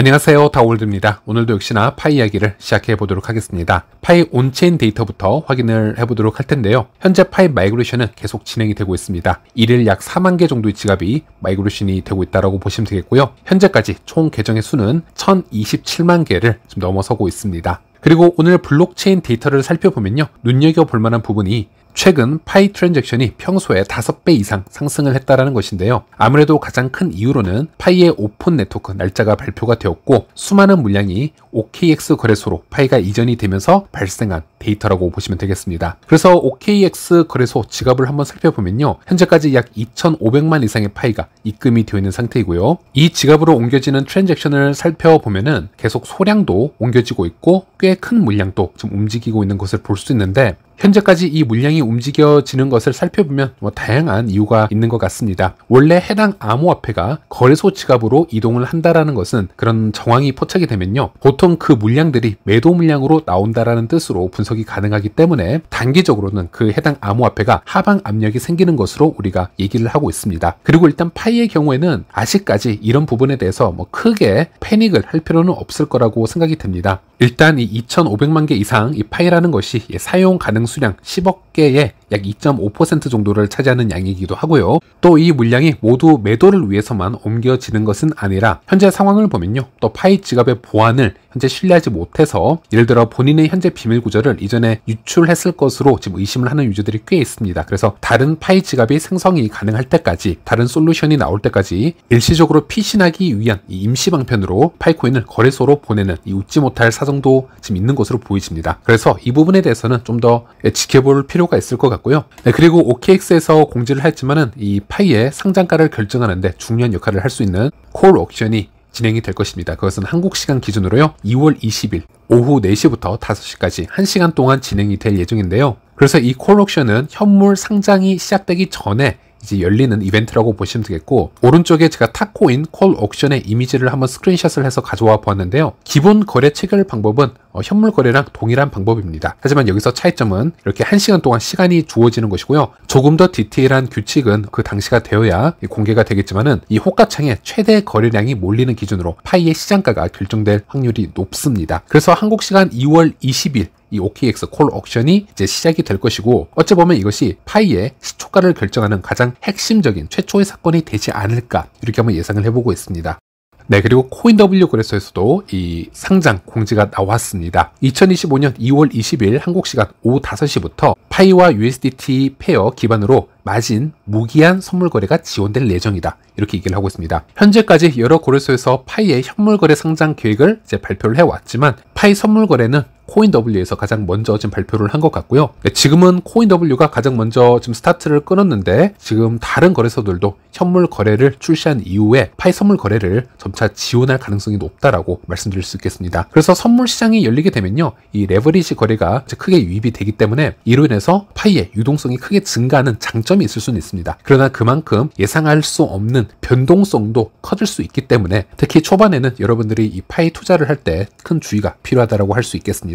안녕하세요, 다올드입니다. 오늘도 역시나 파이 이야기를 시작해 보도록 하겠습니다. 파이 온체인 데이터부터 확인을 해보도록 할 텐데요. 현재 파이 마이그레이션은 계속 진행이 되고 있습니다. 1일 약 4만 개 정도의 지갑이 마이그레이션이 되고 있다고 보시면 되겠고요. 현재까지 총 계정의 수는 1027만 개를 좀 넘어서고 있습니다. 그리고 오늘 블록체인 데이터를 살펴보면요, 눈여겨볼 만한 부분이 최근 파이 트랜잭션이 평소에 5배 이상 상승을 했다는 것인데요. 아무래도 가장 큰 이유로는 파이의 오픈 네트워크 날짜가 발표가 되었고, 수많은 물량이 OKX 거래소로 파이가 이전이 되면서 발생한 데이터라고 보시면 되겠습니다. 그래서 OKX 거래소 지갑을 한번 살펴보면요, 현재까지 약 2,500만 이상의 파이가 입금이 되어 있는 상태이고요. 이 지갑으로 옮겨지는 트랜잭션을 살펴보면은 계속 소량도 옮겨지고 있고 꽤 큰 물량도 좀 움직이고 있는 것을 볼 수 있는데, 현재까지 이 물량이 움직여지는 것을 살펴보면 다양한 이유가 있는 것 같습니다. 원래 해당 암호화폐가 거래소 지갑으로 이동을 한다라는 것은, 그런 정황이 포착이 되면요, 보통 그 물량들이 매도 물량으로 나온다라는 뜻으로 분석이 가능하기 때문에 단기적으로는 그 해당 암호화폐가 하방 압력이 생기는 것으로 우리가 얘기를 하고 있습니다. 그리고 일단 파이의 경우에는 아직까지 이런 부분에 대해서 크게 패닉을 할 필요는 없을 거라고 생각이 됩니다. 일단 이 2,500만 개 이상 이 파이라는 것이 사용 가능 수량 10억 개의 약 2.5% 정도를 차지하는 양이기도 하고요. 또 이 물량이 모두 매도를 위해서만 옮겨지는 것은 아니라, 현재 상황을 보면요, 또 파이 지갑의 보안을 현재 신뢰하지 못해서 예를 들어 본인의 현재 비밀 구조를 이전에 유출했을 것으로 지금 의심을 하는 유저들이 꽤 있습니다. 그래서 다른 파이 지갑이 생성이 가능할 때까지, 다른 솔루션이 나올 때까지 일시적으로 피신하기 위한 이 임시 방편으로 파이코인을 거래소로 보내는 이 웃지 못할 사정도 지금 있는 것으로 보이집니다. 그래서 이 부분에 대해서는 좀 더 지켜볼 필요가 있을 것 같고요. 그리고 OKX에서 공지를 했지만은 이 파이의 상장가를 결정하는데 중요한 역할을 할 수 있는 콜 옥션이 진행이 될 것입니다. 그것은 한국 시간 기준으로요, 2월 20일 오후 4시부터 5시까지 1시간 동안 진행이 될 예정인데요. 그래서 이 콜 옥션은 현물 상장이 시작되기 전에 이제 열리는 이벤트라고 보시면 되겠고, 오른쪽에 제가 탑코인 콜 옥션의 이미지를 한번 스크린샷을 해서 가져와 보았는데요. 기본 거래 체결 방법은 현물 거래랑 동일한 방법입니다. 하지만 여기서 차이점은 이렇게 1시간 동안 시간이 주어지는 것이고요. 조금 더 디테일한 규칙은 그 당시가 되어야 공개가 되겠지만은, 이 호가창에 최대 거래량이 몰리는 기준으로 파이의 시장가가 결정될 확률이 높습니다. 그래서 한국 시간 2월 20일 이 OKX 콜 옥션이 이제 시작이 될 것이고, 어찌 보면 이것이 파이의 시초가를 결정하는 가장 핵심적인 최초의 사건이 되지 않을까, 이렇게 한번 예상을 해보고 있습니다. 네, 그리고 코인W 거래소에서도 이 상장 공지가 나왔습니다. 2025년 2월 20일 한국 시간 오후 5시부터 파이와 USDT 페어 기반으로 마진 무기한 선물 거래가 지원될 예정이다, 이렇게 얘기를 하고 있습니다. 현재까지 여러 거래소에서 파이의 현물 거래 상장 계획을 이제 발표를 해왔지만, 파이 선물 거래는 코인W에서 가장 먼저 지금 발표를 한 것 같고요. 지금은 코인W가 가장 먼저 지금 스타트를 끊었는데, 지금 다른 거래소들도 현물 거래를 출시한 이후에 파이 선물 거래를 점차 지원할 가능성이 높다라고 말씀드릴 수 있겠습니다. 그래서 선물 시장이 열리게 되면요, 이 레버리지 거래가 크게 유입이 되기 때문에 이로 인해서 파이의 유동성이 크게 증가하는 장점이 있을 수는 있습니다. 그러나 그만큼 예상할 수 없는 변동성도 커질 수 있기 때문에, 특히 초반에는 여러분들이 이 파이 투자를 할 때 큰 주의가 필요하다고 할 수 있겠습니다.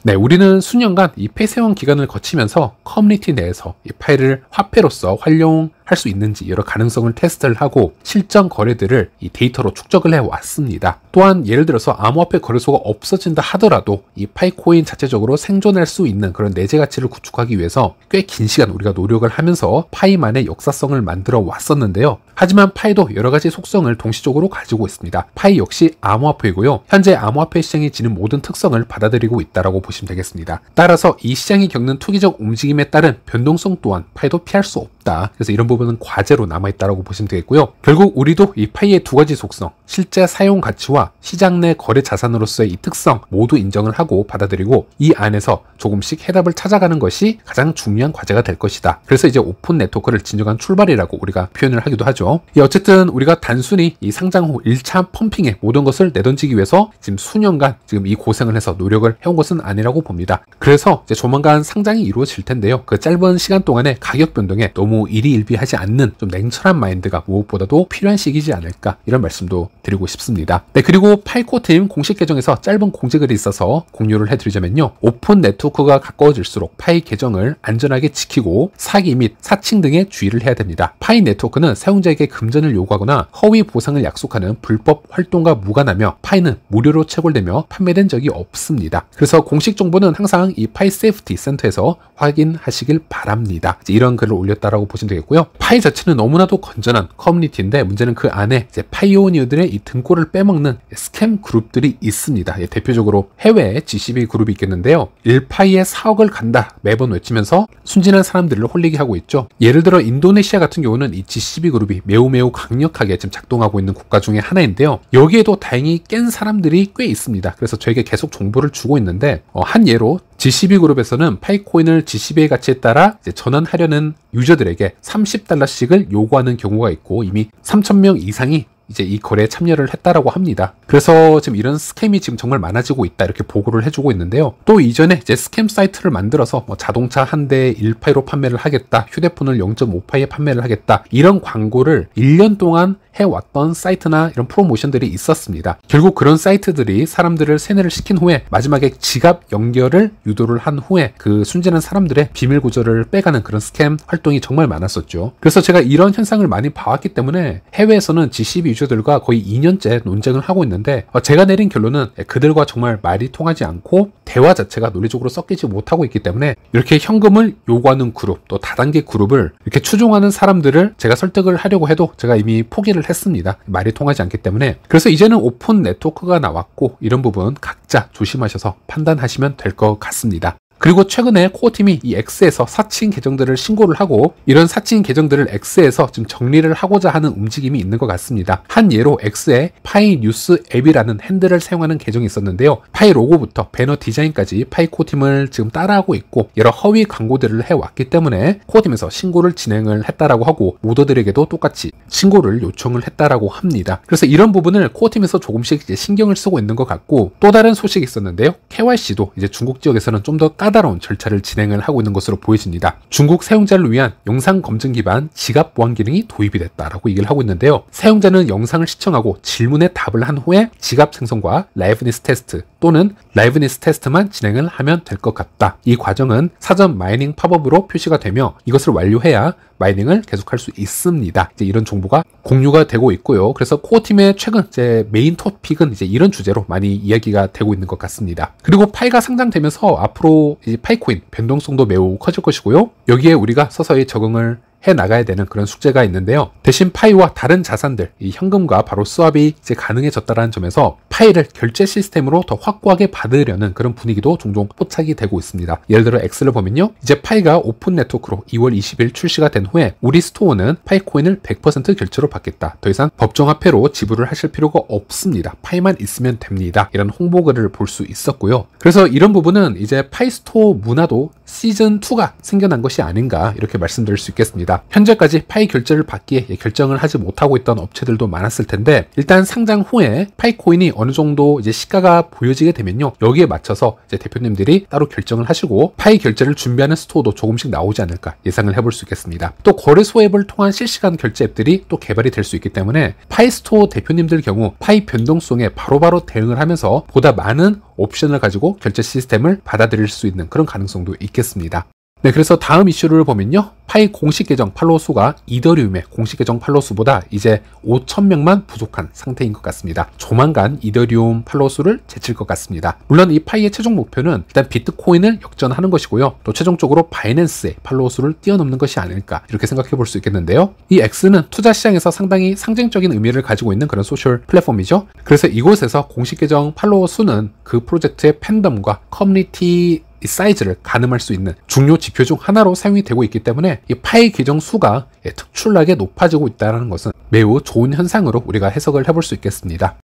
네, 우리는 수년간 이 폐쇄원 기간을 거치면서 커뮤니티 내에서 이 파이를 화폐로서 활용할 수 있는지 여러 가능성을 테스트를 하고 실전 거래들을 이 데이터로 축적을 해왔습니다. 또한 예를 들어서 암호화폐 거래소가 없어진다 하더라도 이 파이코인 자체적으로 생존할 수 있는 그런 내재 가치를 구축하기 위해서 꽤 긴 시간 우리가 노력을 하면서 파이만의 역사성을 만들어 왔었는데요. 하지만 파이도 여러 가지 속성을 동시적으로 가지고 있습니다. 파이 역시 암호화폐이고요. 현재 암호화폐 시장이 지닌 모든 특성을 받아들이고 있다고 보시면 되겠습니다. 따라서 이 시장이 겪는 투기적 움직임에 따른 변동성 또한 파이도 피할 수 없다. 그래서 이런 부분은 과제로 남아있다고 보시면 되겠고요. 결국 우리도 이 파이의 두 가지 속성, 실제 사용 가치와 시장 내 거래 자산으로서의 이 특성 모두 인정을 하고 받아들이고, 이 안에서 조금씩 해답을 찾아가는 것이 가장 중요한 과제가 될 것이다. 그래서 이제 오픈 네트워크를 진정한 출발이라고 우리가 표현을 하기도 하죠. 어쨌든 우리가 단순히 이 상장 후 1차 펌핑에 모든 것을 내던지기 위해서 지금 수년간 지금 이 고생을 해서 노력을 해온 것은 아니라고 봅니다. 그래서 이제 조만간 상장이 이루어질 텐데요. 그 짧은 시간 동안에 가격 변동에 너무 일희일비하지 않는 좀 냉철한 마인드가 무엇보다도 필요한 시기지 않을까, 이런 말씀도 드리고 싶습니다. 네, 그리고 파이코팀 공식 계정에서 짧은 공지글이 있어서 공유를 해드리자면요. 오픈 네트워크가 가까워질수록 파이 계정을 안전하게 지키고 사기 및 사칭 등에 주의를 해야 됩니다. 파이 네트워크는 사용자에게 금전을 요구하거나 허위 보상을 약속하는 불법 활동과 무관하며 파이는 무료로 채굴되며 판매된 적이 없습니다. 그래서 공식 정보는 항상 이 파이 세이프티 센터에서 확인하시길 바랍니다. 이런 글을 올렸다라고 보시면 되겠고요. 파이 자체는 너무나도 건전한 커뮤니티인데 문제는 그 안에 이제 파이오니어들의 이 등골을 빼먹는 스캠 그룹들이 있습니다. 대표적으로 해외 GCB 그룹이 있겠는데요. 1파이에 4억을 간다 매번 외치면서 순진한 사람들을 홀리게 하고 있죠. 예를 들어 인도네시아 같은 경우는 이 GCB 그룹이 매우 강력하게 지금 작동하고 있는 국가 중에 하나인데요. 여기에도 다행히 깬 사람들이 꽤 있습니다. 그래서 저에게 계속 정보를 주고 있는데 한 예로 GCB 그룹에서는 파이코인을 GCB의 가치에 따라 이제 전환하려는 유저들에게 $30씩을 요구하는 경우가 있고 이미 3,000명 이상이 이제 이 거래에 참여를 했다라고 합니다. 그래서 지금 이런 스캠이 지금 정말 많아지고 있다 이렇게 보고를 해주고 있는데요. 또 이전에 이제 스캠 사이트를 만들어서 자동차 한 대에 1파이로 판매를 하겠다, 휴대폰을 0.5파이에 판매를 하겠다 이런 광고를 1년 동안 해왔던 사이트나 이런 프로모션들이 있었습니다. 결국 그런 사이트들이 사람들을 세뇌를 시킨 후에 마지막에 지갑 연결을 유도를 한 후에 그 순진한 사람들의 비밀 구조를 빼가는 그런 스캠 활동이 정말 많았었죠. 그래서 제가 이런 현상을 많이 봐왔기 때문에 해외에서는 GCB 유저들과 거의 2년째 논쟁을 하고 있는데 제가 내린 결론은 그들과 정말 말이 통하지 않고 대화 자체가 논리적으로 섞이지 못하고 있기 때문에 이렇게 현금을 요구하는 그룹 또 다단계 그룹을 이렇게 추종하는 사람들을 제가 설득을 하려고 해도 제가 이미 포기를 했습니다. 말이 통하지 않기 때문에. 그래서 이제는 오픈 네트워크가 나왔고 이런 부분 각자 조심하셔서 판단하시면 될 것 같습니다. 그리고 최근에 코어팀이 이 X에서 사칭 계정들을 신고를 하고 이런 사칭 계정들을 X에서 좀 정리를 하고자 하는 움직임이 있는 것 같습니다. 한 예로 X에 파이 뉴스 앱이라는 핸들을 사용하는 계정이 있었는데요. 파이 로고부터 배너 디자인까지 파이 코어팀을 지금 따라하고 있고 여러 허위 광고들을 해왔기 때문에 코어팀에서 신고를 진행을 했다라고 하고 모더들에게도 똑같이 신고를 요청을 했다라고 합니다. 그래서 이런 부분을 코어팀에서 조금씩 이제 신경을 쓰고 있는 것 같고 또 다른 소식이 있었는데요. KYC도 이제 중국 지역에서는 좀 더 까다로운 절차를 진행을 하고 있는 것으로 보여집니다. 중국 사용자를 위한 영상 검증 기반 지갑 보안 기능이 도입이 됐다라고 얘기를 하고 있는데요. 사용자는 영상을 시청하고 질문에 답을 한 후에 지갑 생성과 라이브니스 테스트 또는 라이브니스 테스트만 진행을 하면 될 것 같다. 이 과정은 사전 마이닝 팝업으로 표시가 되며 이것을 완료해야 마이닝을 계속할 수 있습니다. 이제 이런 정보가 공유가 되고 있고요. 그래서 코어팀의 최근 이제 메인 토픽은 이제 이런 주제로 많이 이야기가 되고 있는 것 같습니다. 그리고 파이가 상장되면서 앞으로 이 파이코인 변동성도 매우 커질 것이고요. 여기에 우리가 서서히 적응을 해 나가야 되는 그런 숙제가 있는데요. 대신 파이와 다른 자산들, 이 현금과 바로 스왑이 이제 가능해졌다는 점에서 파이를 결제 시스템으로 더 확고하게 받으려는 그런 분위기도 종종 포착이 되고 있습니다. 예를 들어 X를 보면요. 이제 파이가 오픈 네트워크로 2월 20일 출시가 된 후에 우리 스토어는 파이코인을 100% 결제로 받겠다. 더 이상 법정화폐로 지불을 하실 필요가 없습니다. 파이만 있으면 됩니다. 이런 홍보글을 볼 수 있었고요. 그래서 이런 부분은 이제 파이 스토어 문화도 시즌2가 생겨난 것이 아닌가 이렇게 말씀드릴 수 있겠습니다. 현재까지 파이 결제를 받기에 결정을 하지 못하고 있던 업체들도 많았을 텐데 일단 상장 후에 파이코인이 어느 정도 이제 시가가 보여지게 되면요. 여기에 맞춰서 이제 대표님들이 따로 결정을 하시고 파이 결제를 준비하는 스토어도 조금씩 나오지 않을까 예상을 해볼 수 있겠습니다. 또 거래소 앱을 통한 실시간 결제 앱들이 또 개발이 될 수 있기 때문에 파이 스토어 대표님들 경우 파이 변동성에 바로바로 대응을 하면서 보다 많은 옵션을 가지고 결제 시스템을 받아들일 수 있는 그런 가능성도 있겠습니다. 네, 그래서 다음 이슈를 보면요. 파이 공식 계정 팔로워 수가 이더리움의 공식 계정 팔로워 수보다 이제 5,000명만 부족한 상태인 것 같습니다. 조만간 이더리움 팔로워 수를 제칠 것 같습니다. 물론 이 파이의 최종 목표는 일단 비트코인을 역전하는 것이고요. 또 최종적으로 바이낸스의 팔로워 수를 뛰어넘는 것이 아닐까 이렇게 생각해 볼 수 있겠는데요. 이 X는 투자 시장에서 상당히 상징적인 의미를 가지고 있는 그런 소셜 플랫폼이죠. 그래서 이곳에서 공식 계정 팔로워 수는 그 프로젝트의 팬덤과 커뮤니티 이 사이즈를 가늠할 수 있는 중요 지표 중 하나로 사용이 되고 있기 때문에 이 파이 계정 수가 특출나게 높아지고 있다는 것은 매우 좋은 현상으로 우리가 해석을 해볼 수 있겠습니다.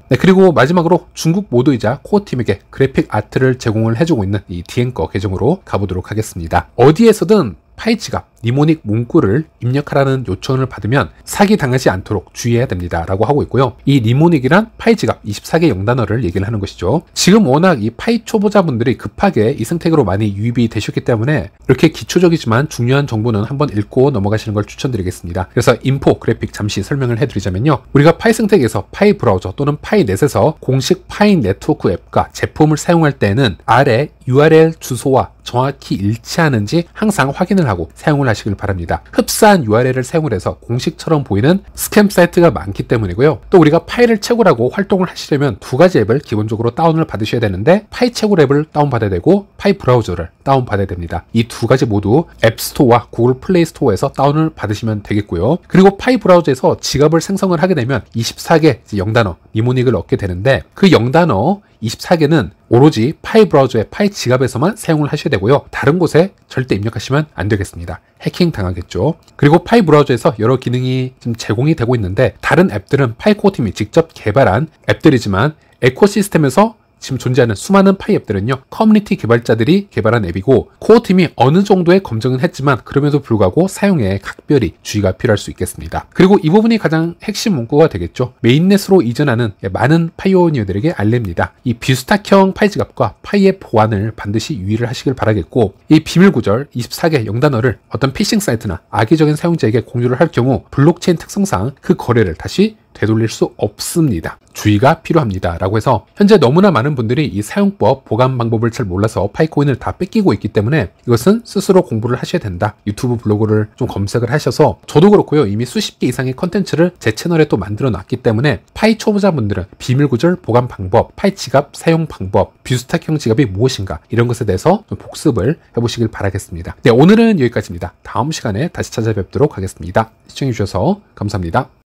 네, 그리고 마지막으로 중국 모드이자 코어팀에게 그래픽 아트를 제공을 해주고 있는 이 디앵거 계정으로 가보도록 하겠습니다. 어디에서든 파이 지갑 니모닉 문구를 입력하라는 요청을 받으면 사기당하지 않도록 주의해야 됩니다 라고 하고 있고요. 이 니모닉이란 파이 지갑 24개 영단어를 얘기를 하는 것이죠. 지금 워낙 이 파이 초보자분들이 급하게 이 생태계로 많이 유입이 되셨기 때문에 이렇게 기초적이지만 중요한 정보는 한번 읽고 넘어가시는 걸 추천드리겠습니다. 그래서 인포 그래픽 잠시 설명을 해드리자면요. 우리가 파이 생태계에서 파이 브라우저 또는 파이넷에서 공식 파이 네트워크 앱과 제품을 사용할 때는 아래 URL 주소와 정확히 일치하는지 항상 확인을 하고 사용을 하시길 바랍니다. 흡사한 URL을 사용을 해서 공식처럼 보이는 스캠 사이트가 많기 때문이고요. 또 우리가 파일을 채굴하고 활동을 하시려면 두 가지 앱을 기본적으로 다운을 받으셔야 되는데 파이 채굴 앱을 다운받아야 되고 파이 브라우저를 다운받아야 됩니다. 이 두 가지 모두 앱스토어와 구글 플레이 스토어에서 다운을 받으시면 되겠고요. 그리고 파이 브라우저에서 지갑을 생성을 하게 되면 24개 영단어 니모닉을 얻게 되는데 그 영단어 24개는 오로지 파이 브라우저의 파이 지갑에서만 사용을 하셔야 되고요. 다른 곳에 절대 입력하시면 안 되겠습니다. 해킹 당하겠죠. 그리고 파이 브라우저에서 여러 기능이 좀 제공이 되고 있는데 다른 앱들은 파이 코어 팀이 직접 개발한 앱들이지만 에코시스템에서 지금 존재하는 수많은 파이 앱들은요, 커뮤니티 개발자들이 개발한 앱이고 코어팀이 어느 정도의 검증은 했지만 그럼에도 불구하고 사용에 각별히 주의가 필요할 수 있겠습니다. 그리고 이 부분이 가장 핵심 문구가 되겠죠. 메인넷으로 이전하는 많은 파이오니어들에게 알립니다. 이 비스탁형 파이 지갑과 파이의 보안을 반드시 유의를 하시길 바라겠고 이 비밀 구절 24개 영단어를 어떤 피싱 사이트나 악의적인 사용자에게 공유를 할 경우 블록체인 특성상 그 거래를 다시 되돌릴 수 없습니다. 주의가 필요합니다 라고 해서 현재 너무나 많은 분들이 이 사용법, 보관 방법을 잘 몰라서 파이코인을 다 뺏기고 있기 때문에 이것은 스스로 공부를 하셔야 된다. 유튜브 블로그를 좀 검색을 하셔서 저도 그렇고요. 이미 수십 개 이상의 컨텐츠를 제 채널에 또 만들어 놨기 때문에 파이 초보자분들은 비밀 구절 보관 방법, 파이 지갑 사용 방법, 뷰스탁형 지갑이 무엇인가 이런 것에 대해서 좀 복습을 해보시길 바라겠습니다. 네, 오늘은 여기까지입니다. 다음 시간에 다시 찾아뵙도록 하겠습니다. 시청해주셔서 감사합니다.